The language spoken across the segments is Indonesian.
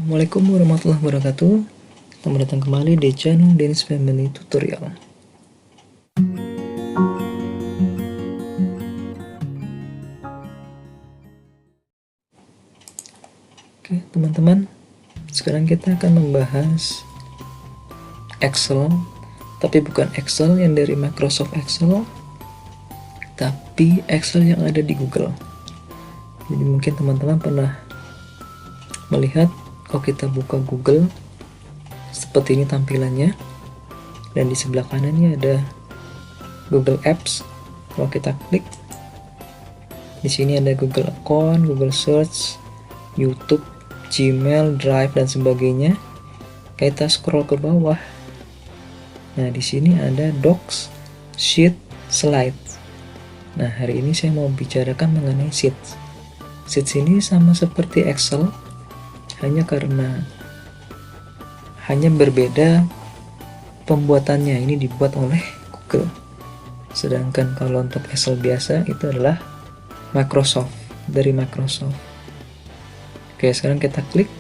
Assalamualaikum warahmatullahi wabarakatuh. Selamat datang kembali di channel Dennis Family Tutorial. Oke teman-teman, sekarang kita akan membahas Excel, tapi bukan Excel yang dari Microsoft Excel, tapi Excel yang ada di Google. Jadi mungkin teman-teman pernah melihat kalau kita buka Google seperti ini tampilannya, dan di sebelah kanannya ada Google Apps. Kalau kita klik di sini ada Google Account, Google Search, YouTube, Gmail, Drive dan sebagainya. Kita scroll ke bawah. Nah, di sini ada Docs, Sheet, Slides. Nah, hari ini saya mau bicarakan mengenai Sheets. Sheets ini sama seperti Excel, hanya berbeda pembuatannya. Ini dibuat oleh Google, sedangkan kalau untuk Excel biasa itu adalah Microsoft, dari Microsoft. Oke, sekarang kita klik.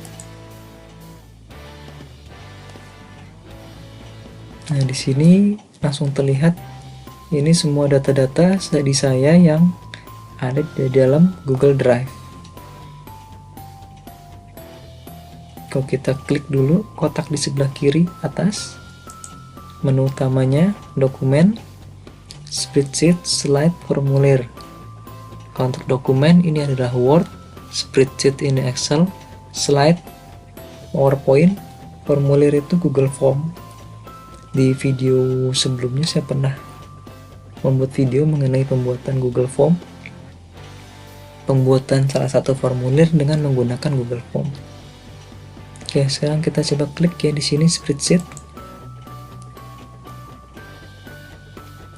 Nah, di sini langsung terlihat ini semua data-data di saya yang ada di dalam Google Drive. Kalau kita klik dulu kotak di sebelah kiri atas, menu utamanya dokumen, spreadsheet, slide, formulir. Kalau untuk dokumen ini adalah Word, spreadsheet ini Excel, slide, PowerPoint, formulir itu Google Form. Di video sebelumnya saya pernah membuat video mengenai pembuatan Google Form, pembuatan salah satu formulir dengan menggunakan Google Form. Oke, sekarang kita coba klik ya di sini spreadsheet.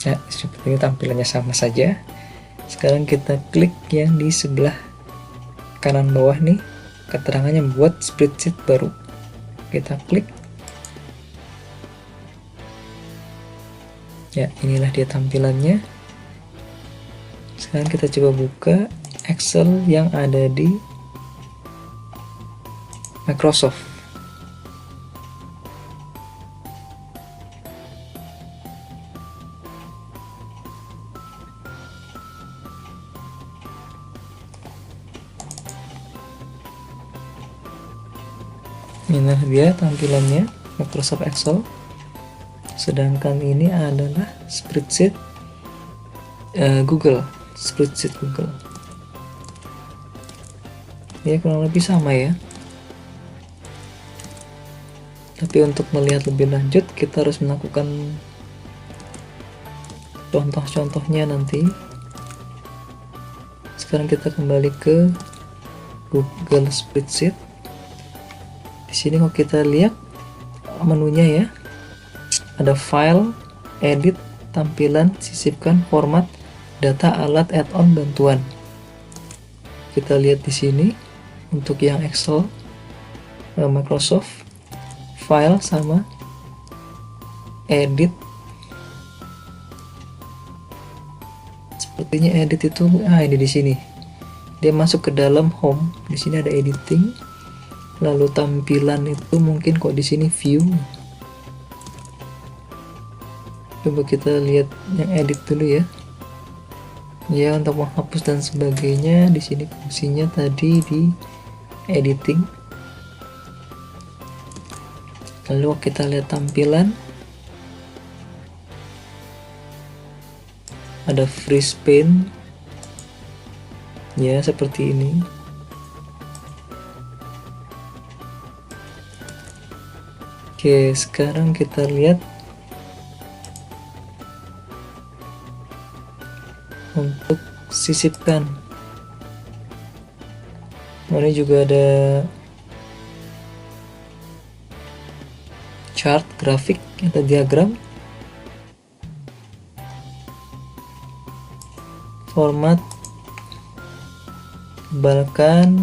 Ya, seperti ini tampilannya sama saja. Sekarang kita klik yang di sebelah kanan bawah nih, keterangannya buat spreadsheet baru. Kita klik. Ya, inilah dia tampilannya. Sekarang kita coba buka Excel yang ada di Microsoft. Inilah dia tampilannya Microsoft Excel. Sedangkan ini adalah spreadsheet Google, spreadsheet Google. Ya, kurang lebih sama ya. Tapi untuk melihat lebih lanjut kita harus melakukan contoh-contohnya nanti. Sekarang kita kembali ke Google Spreadsheet. Di sini kalau kita lihat menunya ya, ada file, edit, tampilan, sisipkan, format, data, alat, add-on, bantuan. Kita lihat di sini untuk yang Excel Microsoft, file sama edit. Sepertinya edit itu ini di sini. Dia masuk ke dalam home. Di sini ada editing. Lalu tampilan itu mungkin kok di sini view. Coba kita lihat yang edit dulu ya. Ya, untuk menghapus dan sebagainya di sini fungsinya tadi di editing. Lalu kita lihat tampilan, ada freeze pane ya, seperti ini. Oke, sekarang kita lihat untuk sisipkan. Ini juga ada chart, grafik atau diagram, format, tebalkan.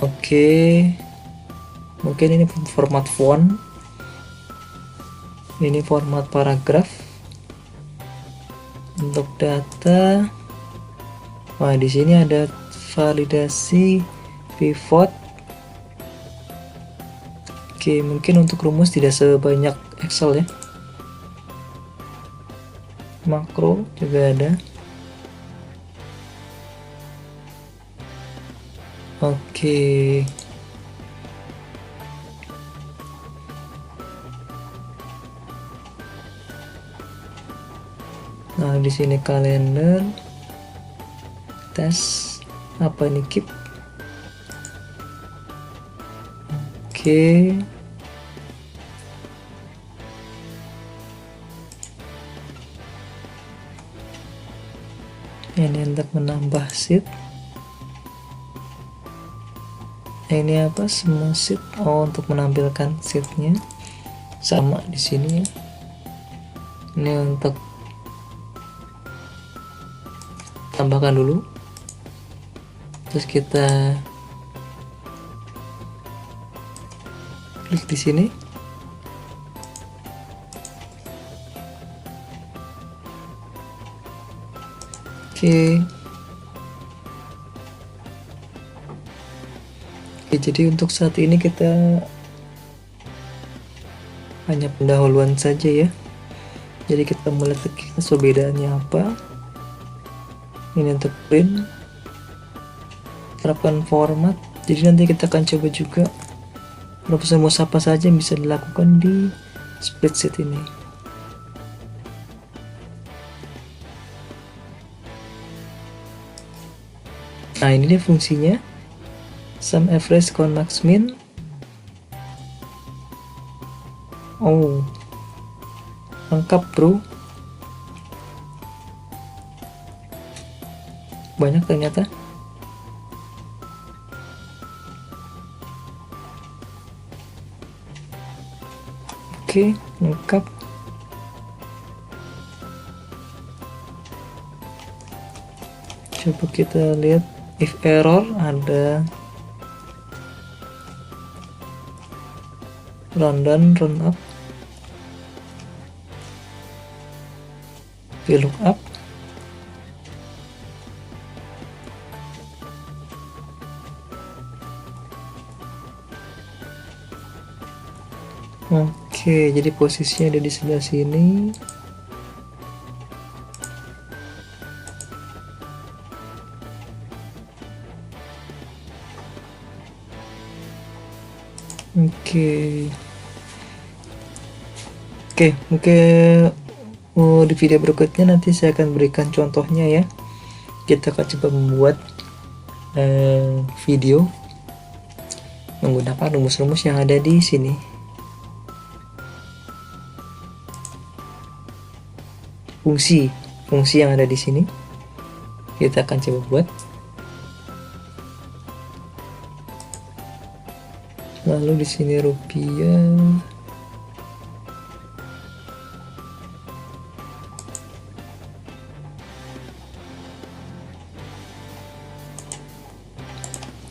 Oke, mungkin ini format font, ini format paragraf. Untuk data, wah di sini ada validasi pivot, Oke, mungkin untuk rumus tidak sebanyak Excel ya. Makro juga ada. Oke. Nah, di sini kalender, tes, apa ini, keep. Oke. Ini untuk menambah sheet. Ini apa, semua sheet? Oh, untuk menampilkan sheetnya. Sama di sini. Ini untuk tambahkan dulu, terus kita klik di sini. Oke. Jadi untuk saat ini kita hanya pendahuluan saja ya. Jadi kita melihat perbedaannya apa. Ini untuk print, terapkan format. Jadi nanti kita akan coba juga rumus apa saja yang bisa dilakukan di spreadsheet ini. Nah, ini dia fungsinya, sum average count max min. Oh, lengkap bro, banyak ternyata. Oke, lengkap. Coba kita lihat if error, ada run down, run up, VLOOKUP. Oke, jadi posisinya ada di sebelah sini. Oke, mungkin di video berikutnya nanti saya akan berikan contohnya ya. Kita akan coba membuat video menggunakan rumus-rumus yang ada di sini. Fungsi yang ada di sini kita akan coba buat. Lalu di sini rupiah.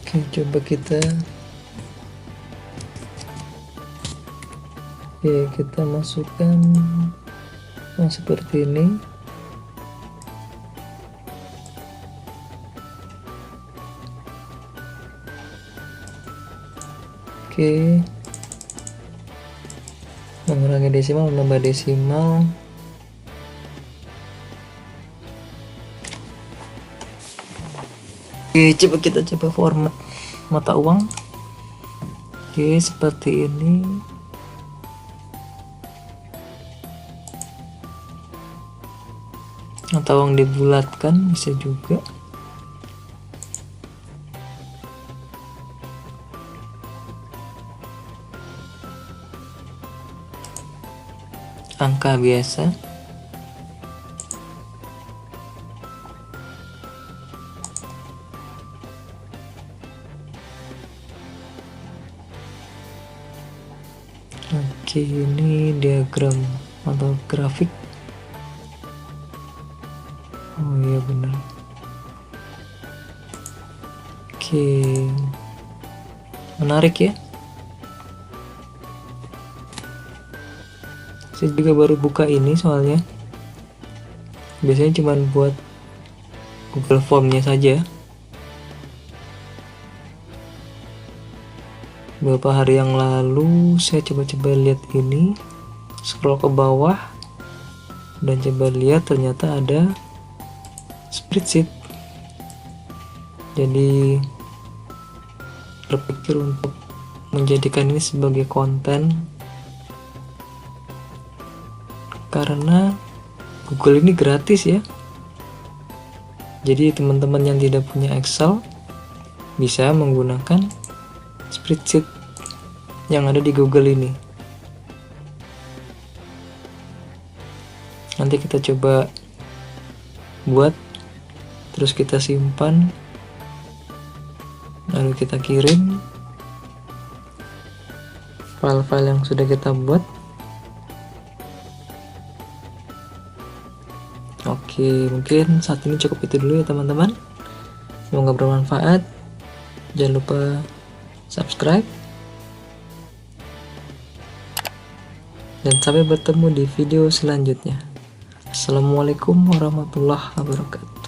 Oke, coba kita masukkan seperti ini. Oke, mengurangi desimal, menambah desimal. Oke, kita coba format mata uang. Oke, seperti ini. Mata uang dibulatkan bisa juga. Angka biasa. Oke, ini diagram atau grafik. Oh iya benar. Oke, menarik ya. Saya juga baru buka ini soalnya. Biasanya cuma buat Google Formnya saja. Beberapa hari yang lalu saya coba-coba lihat ini, scroll ke bawah dan coba lihat ternyata ada spreadsheet. Jadi berpikir untuk menjadikan ini sebagai konten, karena Google ini gratis ya. Jadi teman-teman yang tidak punya Excel bisa menggunakan spreadsheet yang ada di Google ini. Nanti kita coba buat, terus kita simpan, lalu kita kirim file-file yang sudah kita buat. Oke, mungkin saat ini cukup itu dulu ya teman-teman. Semoga bermanfaat. Jangan lupa subscribe. Dan sampai bertemu di video selanjutnya. Assalamualaikum warahmatullahi wabarakatuh.